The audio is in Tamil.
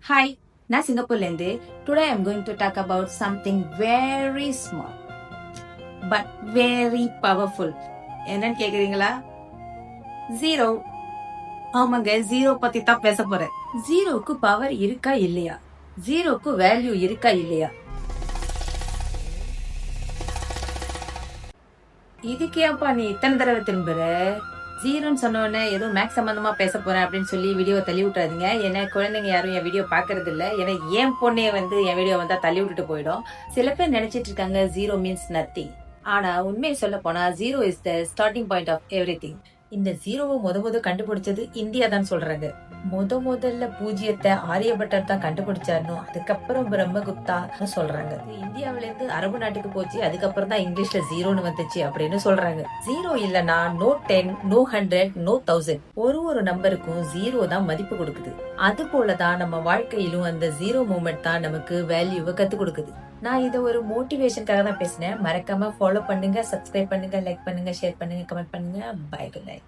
ஹாய், நான் சிங்கப்பூர்லேருந்து. Today I'm going to talk about something very small but very powerful. என்னன்னு கேக்குறீங்களா? ஜீரோ. ஆமாங்க, ஜீரோ பத்தி தான் பேச போறேன். ஜீரோக்கு பவர் இருக்கா இல்லையா? ஜீரோக்கு வேல்யூ இருக்கா இல்லையா? இதுக்கு ஏன்பா நீ இத்தனை தடவை திரும்புற? ஜீரோன்னு சொன்னோடனே ஏதோ மேக்ஸ் சம்பந்தமா பேச போறேன் அப்படின்னு சொல்லி வீடியோ தள்ளி விட்டுறாதீங்க. ஏன்னா குழந்தைங்க யாரும் என் வீடியோ பாக்குறது இல்ல. ஏன்னா என் பொண்ணே வந்து என் வீடியோ வந்தா தள்ளி விட்டுட்டு போயிடும். சில பேர் நினைச்சிட்டு இருக்காங்க ஜீரோ மீன்ஸ் நத்திங். ஆனா உண்மையை சொல்ல போனா zero is the starting point of everything. இந்த ஜீரோவை முத கண்டுபிடிச்சது இந்தியா தான் சொல்றாங்க. முதல்ல பூஜ்ஜியத்தை ஆரியபட்டர் தான் கண்டுபிடிச்சாருன்னு அதுக்கப்புறம் பிரம்மகுப்தா சொல்றாங்க. இந்தியாவில இருந்து அரபு நாட்டுக்கு போச்சு, அதுக்கப்புறம் தான் இங்கிலீஷ்ல ஜீரோன்னு வந்துச்சு அப்படின்னு சொல்றாங்க. ஜீரோ இல்லனா நோ 10, நோ 100, நோ 1000. ஒரு நம்பருக்கும் ஜீரோ தான் மதிப்பு கொடுக்குது. அது போலதான் நம்ம வாழ்க்கையிலும் அந்த ஜீரோ மூமெண்ட் தான் நமக்கு வேல்யூவை கத்து கொடுக்குது. நான் இதை ஒரு மோட்டிவேஷனுக்காக தான் பேசினேன். மறக்காம ஃபாலோ பண்ணுங்க, சப்ஸ்கிரைப் பண்ணுங்க, லைக் பண்ணுங்க, ஷேர் பண்ணுங்க, கமெண்ட் பண்ணுங்க. Bye, good night.